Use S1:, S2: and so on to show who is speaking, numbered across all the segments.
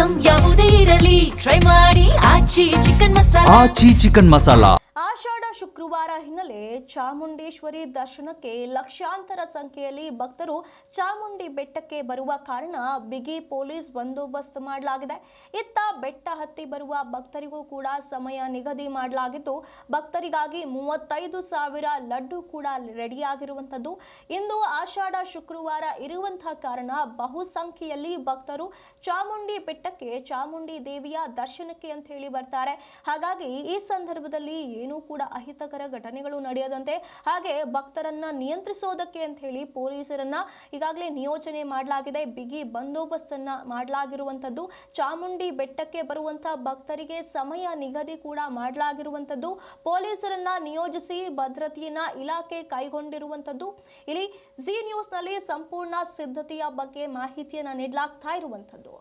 S1: Item ಯಾವುದೇ ಇರಲಿ try ಮಾಡಿ ಆಚಿ ಚಿಕನ್ ಮಸಾಲಾ.
S2: ಆಷಾಢ ಶುಕ್ರವಾರ ಹಿನ್ನೆಲೆ ಚಾಮುಂಡೇಶ್ವರಿ ದರ್ಶನಕ್ಕೆ ಲಕ್ಷಾಂತರ ಸಂಖ್ಯೆಯಲ್ಲಿ ಭಕ್ತರು ಚಾಮುಂಡಿ ಬೆಟ್ಟಕ್ಕೆ ಬರುವ ಕಾರಣ ಬಿಗಿ ಪೊಲೀಸ್ ಬಂದೋಬಸ್ತ್ ಮಾಡಲಾಗಿದೆ. ಇತ್ತ ಬೆಟ್ಟ ಹತ್ತಿ ಬರುವ ಭಕ್ತರಿಗೂ ಕೂಡ ಸಮಯ ನಿಗದಿ ಮಾಡಲಾಗಿದ್ದು, ಭಕ್ತರಿಗಾಗಿ 35,000 ಲಡ್ಡು ಕೂಡ ರೆಡಿಯಾಗಿರುವಂಥದ್ದು. ಇಂದು ಆಷಾಢ ಶುಕ್ರವಾರ ಇರುವಂತಹ ಕಾರಣ ಬಹುಸಂಖ್ಯೆಯಲ್ಲಿ ಭಕ್ತರು ಚಾಮುಂಡಿ ಬೆಟ್ಟಕ್ಕೆ ಚಾಮುಂಡಿ ದೇವಿಯ ದರ್ಶನಕ್ಕೆ ಅಂತ ಹೇಳಿ ಬರ್ತಾರೆ. ಹಾಗಾಗಿ ಈ ಸಂದರ್ಭದಲ್ಲಿ ಏನೂ ಕೂಡ ಅಹಿತಕರ ಘಟನೆಗಳು ನಡೆಯದಂತೆ, ಹಾಗೆ ಭಕ್ತರನ್ನ ನಿಯಂತ್ರಿಸೋದಕ್ಕೆ ಅಂತ ಹೇಳಿ ಪೊಲೀಸರನ್ನ ಈಗಾಗಲೇ ನಿಯೋಜನೆ ಮಾಡಲಾಗಿದೆ. ಬಿಗಿ ಬಂದೋಬಸ್ತನ್ನ ಮಾಡಲಾಗಿರುವಂಥದ್ದು. ಚಾಮುಂಡಿ ಬೆಟ್ಟಕ್ಕೆ ಬರುವಂತಹ ಭಕ್ತರಿಗೆ ಸಮಯ ನಿಗದಿ ಕೂಡ ಮಾಡಲಾಗಿರುವಂಥದ್ದು. ಪೊಲೀಸರನ್ನ ನಿಯೋಜಿಸಿ ಭದ್ರತೆಯನ್ನ ಇಲಾಖೆ ಕೈಗೊಂಡಿರುವಂಥದ್ದು. ಇಲ್ಲಿ ಜಿ ನ್ಯೂಸ್ನಲ್ಲಿ ಸಂಪೂರ್ಣ ಸಿದ್ಧತೆಯ ಬಗ್ಗೆ ಮಾಹಿತಿಯನ್ನ ನೀಡಲಾಗ್ತಾ ಇರುವಂಥದ್ದು.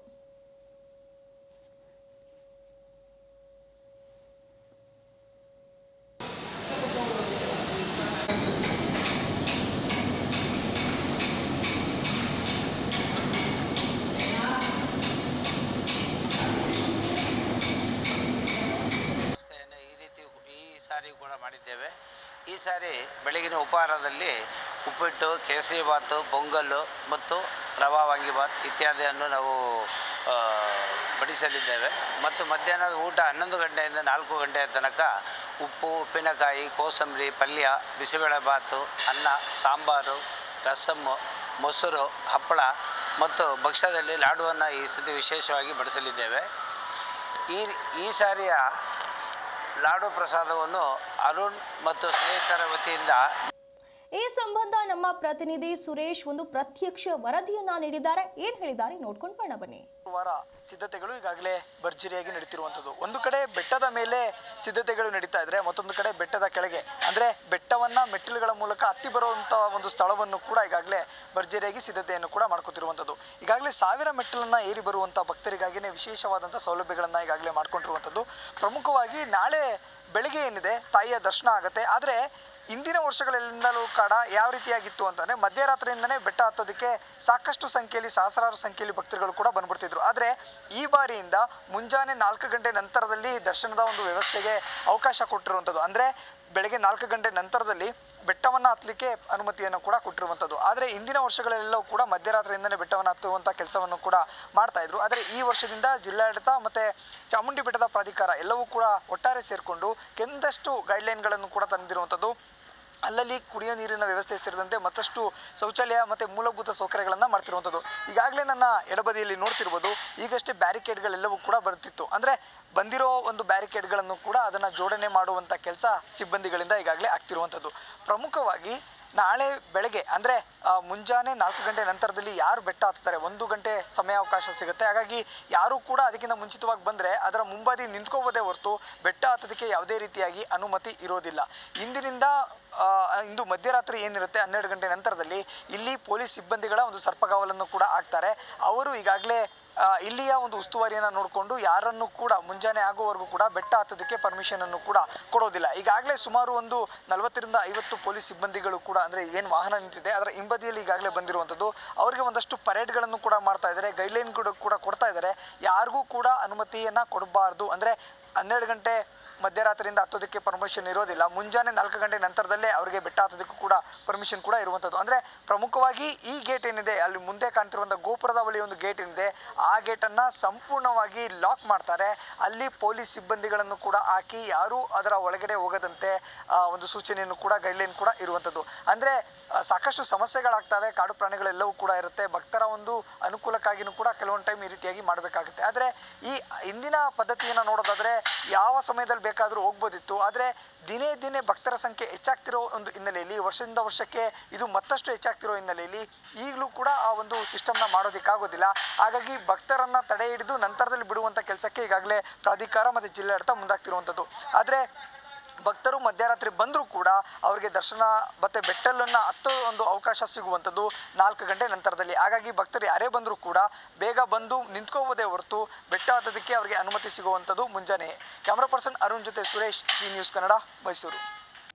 S3: ಕೂಡ ಮಾಡಿದ್ದೇವೆ. ಈ ಸಾರಿ ಬೆಳಗಿನ ಉಪಹಾರದಲ್ಲಿ ಉಪ್ಪಿಟ್ಟು, ಕೇಸರಿ ಬಾತು, ಪೊಂಗಲ್ಲು ಮತ್ತು ರವಾ ವಾಂಗಿಬಾತ್ ಇತ್ಯಾದಿಯನ್ನು ನಾವು ಬಡಿಸಲಿದ್ದೇವೆ. ಮತ್ತು ಮಧ್ಯಾಹ್ನದ ಊಟ 11 ಗಂಟೆಯಿಂದ 4 ಗಂಟೆಯ ತನಕ ಉಪ್ಪು, ಉಪ್ಪಿನಕಾಯಿ, ಕೋಸಂಬರಿ, ಪಲ್ಯ, ಬಿಸಿಬೇಳೆ ಬಾತು, ಅನ್ನ, ಸಾಂಬಾರು, ರಸಮ್ಮು, ಮೊಸರು, ಹಪ್ಪಳ ಮತ್ತು ಭಕ್ಷ್ಯದಲ್ಲಿ ಲಾಡುವನ್ನು ಈ ಸತಿ ವಿಶೇಷವಾಗಿ ಬಡಿಸಲಿದ್ದೇವೆ. ಈ ಸಾರಿಯ ಲಾಡು ಪ್ರಸಾದವನ್ನು ಅರುಣ್ ಮತ್ತು ಸ್ನೇಹಿತರ ವತಿಯಿಂದ
S2: ಈ ಸಂಬಂಧ ನಮ್ಮ ಪ್ರತಿನಿಧಿ ಸುರೇಶ್ ಒಂದು ಪ್ರತ್ಯಕ್ಷ ವರದಿಯನ್ನ ನೀಡಿದ್ದಾರೆ. ಏನ್ ಹೇಳಿದ್ದಾರೆ ನೋಡ್ಕೊಂಡು ಬಣ್ಣ ಬನ್ನಿ.
S4: ವಾರ ಸಿದ್ಧತೆಗಳು ಈಗಾಗಲೇ ಭರ್ಜರಿಯಾಗಿ ನಡೀತಿರುವಂಥದ್ದು. ಒಂದು ಕಡೆ ಬೆಟ್ಟದ ಮೇಲೆ ಸಿದ್ಧತೆಗಳು ನಡೀತಾ ಇದ್ರೆ, ಮತ್ತೊಂದು ಕಡೆ ಬೆಟ್ಟದ ಕೆಳಗೆ ಅಂದರೆ ಬೆಟ್ಟವನ್ನ ಮೆಟ್ಟಿಲುಗಳ ಮೂಲಕ ಹತ್ತಿ ಬರುವಂಥ ಒಂದು ಸ್ಥಳವನ್ನು ಕೂಡ ಈಗಾಗಲೇ ಭರ್ಜರಿಯಾಗಿ ಸಿದ್ಧತೆಯನ್ನು ಕೂಡ ಮಾಡ್ಕೊತಿರುವಂಥದ್ದು. ಈಗಾಗಲೇ 1000 ಮೆಟ್ಟಿಲನ್ನು ಏರಿ ಬರುವಂಥ ಭಕ್ತರಿಗಾಗಿಯೇ ವಿಶೇಷವಾದಂಥ ಸೌಲಭ್ಯಗಳನ್ನು ಈಗಾಗಲೇ ಮಾಡ್ಕೊಂಡಿರುವಂಥದ್ದು. ಪ್ರಮುಖವಾಗಿ ನಾಳೆ ಬೆಳಗ್ಗೆ ಏನಿದೆ ತಾಯಿಯ ದರ್ಶನ ಆಗುತ್ತೆ. ಆದರೆ ಇಂದಿನ ವರ್ಷಗಳಿಂದಲೂ ಕೂಡ ಯಾವ ರೀತಿಯಾಗಿತ್ತು ಅಂತಂದರೆ, ಮಧ್ಯರಾತ್ರಿಯಿಂದನೇ ಬೆಟ್ಟ ಹತ್ತೋದಕ್ಕೆ ಸಾಕಷ್ಟು ಸಂಖ್ಯೆಯಲ್ಲಿ, ಸಹಸ್ರಾರು ಸಂಖ್ಯೆಯಲ್ಲಿ ಭಕ್ತರುಗಳು ಕೂಡ ಬಂದ್ಬಿಡ್ತಿದ್ರು. ಆದರೆ ಈ ಬಾರಿಯಿಂದ ಮುಂಜಾನೆ 4 ಗಂಟೆ ನಂತರದಲ್ಲಿ ದರ್ಶನದ ಒಂದು ವ್ಯವಸ್ಥೆಗೆ ಅವಕಾಶ ಕೊಟ್ಟಿರುವಂಥದ್ದು. ಅಂದರೆ ಬೆಳಗ್ಗೆ 4 ಗಂಟೆ ನಂತರದಲ್ಲಿ ಬೆಟ್ಟವನ್ನು ಹತ್ತಲಿಕ್ಕೆ ಅನುಮತಿಯನ್ನು ಕೂಡ ಕೊಟ್ಟಿರುವಂಥದ್ದು. ಆದರೆ ಇಂದಿನ ವರ್ಷಗಳೆಲ್ಲವೂ ಕೂಡ ಮಧ್ಯರಾತ್ರಿಯಿಂದಲೇ ಬೆಟ್ಟವನ್ನು ಹತ್ತುವಂಥ ಕೆಲಸವನ್ನು ಕೂಡ ಮಾಡ್ತಾಯಿದ್ರು. ಆದರೆ ಈ ವರ್ಷದಿಂದ ಜಿಲ್ಲಾಡಳಿತ ಮತ್ತು ಚಾಮುಂಡಿ ಬೆಟ್ಟದ ಪ್ರಾಧಿಕಾರ ಎಲ್ಲವೂ ಕೂಡ ಒಟ್ಟಾರೆ ಸೇರಿಕೊಂಡು ಕೆಲವೊಂದಷ್ಟು ಗೈಡ್ಲೈನ್ಗಳನ್ನು ಕೂಡ ತಂದಿರುವಂಥದ್ದು. ಅಲ್ಲಲ್ಲಿ ಕುಡಿಯೋ ನೀರಿನ ವ್ಯವಸ್ಥೆ ಸೇರಿದಂತೆ ಮತ್ತಷ್ಟು ಶೌಚಾಲಯ ಮತ್ತು ಮೂಲಭೂತ ಸೌಕರ್ಯಗಳನ್ನು ಮಾಡ್ತಿರುವಂಥದ್ದು. ಈಗಾಗಲೇ ನನ್ನ ಎಡಬದಿಯಲ್ಲಿ ನೋಡ್ತಿರ್ಬೋದು, ಈಗಷ್ಟೇ ಬ್ಯಾರಿಕೇಡ್ಗಳೆಲ್ಲವೂ ಕೂಡ ಬರ್ತಿತ್ತು. ಅಂದರೆ ಬಂದಿರೋ ಒಂದು ಬ್ಯಾರಿಕೇಡ್ಗಳನ್ನು ಕೂಡ ಅದನ್ನು ಜೋಡಣೆ ಮಾಡುವಂಥ ಕೆಲಸ ಸಿಬ್ಬಂದಿಗಳಿಂದ ಈಗಾಗಲೇ ಆಗ್ತಿರುವಂಥದ್ದು. ಪ್ರಮುಖವಾಗಿ ನಾಳೆ ಬೆಳಗ್ಗೆ ಅಂದರೆ ಮುಂಜಾನೆ 4 ಗಂಟೆ ನಂತರದಲ್ಲಿ ಯಾರು ಬೆಟ್ಟ ಹತ್ತಾರೆ 1 ಗಂಟೆ ಸಮಯಾವಕಾಶ ಸಿಗುತ್ತೆ. ಹಾಗಾಗಿ ಯಾರೂ ಕೂಡ ಅದಕ್ಕಿಂತ ಮುಂಚಿತವಾಗಿ ಬಂದರೆ ಅದರ ಮುಂಬದಿ ನಿಂತ್ಕೋಬೋದೇ ಹೊರತು ಬೆಟ್ಟ ಹತ್ತೋದಕ್ಕೆ ಯಾವುದೇ ರೀತಿಯಾಗಿ ಅನುಮತಿ ಇರೋದಿಲ್ಲ. ಇಂದು ಮಧ್ಯರಾತ್ರಿ ಏನಿರುತ್ತೆ 12 ಗಂಟೆ ನಂತರದಲ್ಲಿ ಇಲ್ಲಿ ಪೊಲೀಸ್ ಸಿಬ್ಬಂದಿಗಳ ಒಂದು ಸರ್ಪಗಾವಲನ್ನು ಕೂಡ ಆಗ್ತಾರೆ. ಅವರು ಈಗಾಗಲೇ ಇಲ್ಲಿಯ ಒಂದು ಉಸ್ತುವಾರಿಯನ್ನು ನೋಡಿಕೊಂಡು ಯಾರನ್ನು ಕೂಡ ಮುಂಜಾನೆ ಆಗುವವರೆಗೂ ಕೂಡ ಬೆಟ್ಟ ಹತ್ತೋದಕ್ಕೆ ಪರ್ಮಿಷನನ್ನು ಕೂಡ ಕೊಡೋದಿಲ್ಲ. ಈಗಾಗಲೇ ಸುಮಾರು ಒಂದು 40ರಿಂದ 50 ಪೊಲೀಸ್ ಸಿಬ್ಬಂದಿಗಳು ಕೂಡ, ಅಂದರೆ ಏನು ವಾಹನ ನಿಂತಿದೆ ಅದರ ಹಿಂಬದಿಯಲ್ಲಿ ಈಗಾಗಲೇ ಬಂದಿರುವಂಥದ್ದು. ಅವರಿಗೆ ಒಂದಷ್ಟು ಪರೇಡ್ಗಳನ್ನು ಕೂಡ ಮಾಡ್ತಾ ಇದ್ದಾರೆ, ಗೈಡ್ಲೈನ್ ಕೂಡ ಕೊಡ್ತಾ ಇದ್ದಾರೆ. ಯಾರಿಗೂ ಕೂಡ ಅನುಮತಿಯನ್ನು ಕೊಡಬಾರ್ದು. ಅಂದರೆ 12 ಗಂಟೆ ಮಧ್ಯರಾತ್ರಿಯಿಂದ ಹತ್ತೋದಕ್ಕೆ ಪರ್ಮಿಷನ್ ಇರೋದಿಲ್ಲ. ಮುಂಜಾನೆ 4 ಗಂಟೆ ನಂತರದಲ್ಲೇ ಅವರಿಗೆ ಬೆಟ್ಟ ಹತ್ತೋದಕ್ಕೂ ಕೂಡ ಪರ್ಮಿಷನ್ ಕೂಡ ಇರುವಂಥದ್ದು. ಅಂದರೆ ಪ್ರಮುಖವಾಗಿ ಈ ಗೇಟ್ ಏನಿದೆ, ಅಲ್ಲಿ ಮುಂದೆ ಕಾಣ್ತಿರುವಂಥ ಗೋಪುರದ ಬಳಿ ಒಂದು ಗೇಟ್ ಏನಿದೆ, ಆ ಗೇಟನ್ನು ಸಂಪೂರ್ಣವಾಗಿ ಲಾಕ್ ಮಾಡ್ತಾರೆ. ಅಲ್ಲಿ ಪೊಲೀಸ್ ಸಿಬ್ಬಂದಿಗಳನ್ನು ಕೂಡ ಹಾಕಿ ಯಾರೂ ಅದರ ಒಳಗಡೆ ಹೋಗದಂತೆ ಒಂದು ಸೂಚನೆಯನ್ನು ಕೂಡ, ಗೈಡ್ಲೈನ್ ಕೂಡ ಇರುವಂಥದ್ದು. ಅಂದರೆ ಸಾಕಷ್ಟು ಸಮಸ್ಯೆಗಳಾಗ್ತವೆ, ಕಾಡು ಪ್ರಾಣಿಗಳೆಲ್ಲವೂ ಕೂಡ ಇರುತ್ತೆ. ಭಕ್ತರ ಒಂದು ಅನುಕೂಲಕ್ಕಾಗಿಯೂ ಕೂಡ ಕೆಲವೊಂದು ಟೈಮ್ ಈ ರೀತಿಯಾಗಿ ಮಾಡಬೇಕಾಗುತ್ತೆ. ಆದರೆ ಈ ಇಂದಿನ ಪದ್ಧತಿಯನ್ನು ನೋಡೋದಾದರೆ ಯಾವ ಸಮಯದಲ್ಲಿ ಬೇಕಾದರೂ ಹೋಗ್ಬೋದಿತ್ತು. ಆದರೆ ದಿನೇ ದಿನೇ ಭಕ್ತರ ಸಂಖ್ಯೆ ಹೆಚ್ಚಾಗ್ತಿರೋ ಒಂದು ಹಿನ್ನೆಲೆಯಲ್ಲಿ, ವರ್ಷದಿಂದ ವರ್ಷಕ್ಕೆ ಇದು ಮತ್ತಷ್ಟು ಹೆಚ್ಚಾಗ್ತಿರೋ ಹಿನ್ನೆಲೆಯಲ್ಲಿ ಈಗಲೂ ಕೂಡ ಆ ಒಂದು ಸಿಸ್ಟಮ್ನ ಮಾಡೋದಕ್ಕಾಗೋದಿಲ್ಲ. ಹಾಗಾಗಿ ಭಕ್ತರನ್ನು ತಡೆ ಹಿಡಿದು ನಂತರದಲ್ಲಿ ಬಿಡುವಂಥ ಕೆಲಸಕ್ಕೆ ಈಗಾಗಲೇ ಪ್ರಾಧಿಕಾರ ಮತ್ತು ಜಿಲ್ಲಾಡಳಿತ ಮುಂದಾಗ್ತಿರುವಂಥದ್ದು. ಆದರೆ ಭಕ್ತರು ಮಧ್ಯರಾತ್ರಿ ಬಂದರೂ ಕೂಡ ಅವರಿಗೆ ದರ್ಶನ ಮತ್ತು ಬೆಟ್ಟಲನ್ನು ಹತ್ತೋ ಒಂದು ಅವಕಾಶ ಸಿಗುವಂಥದ್ದು 4 ಗಂಟೆ ನಂತರದಲ್ಲಿ. ಹಾಗಾಗಿ ಭಕ್ತರು ಯಾರೇ ಬಂದರೂ ಕೂಡ ಬೇಗ ಬಂದು ನಿಂತ್ಕೋಬೋದೇ ಹೊರತು ಬೆಟ್ಟ ಹತ್ತೋದಕ್ಕೆ ಅವರಿಗೆ ಅನುಮತಿ ಸಿಗುವಂಥದ್ದು ಮುಂಜಾನೆ. ಕ್ಯಾಮ್ರಾ ಪರ್ಸನ್ ಅರುಣ್ ಜೊತೆ ಸುರೇಶ್, ಜಿ ನ್ಯೂಸ್ ಕನ್ನಡ, ಮೈಸೂರು.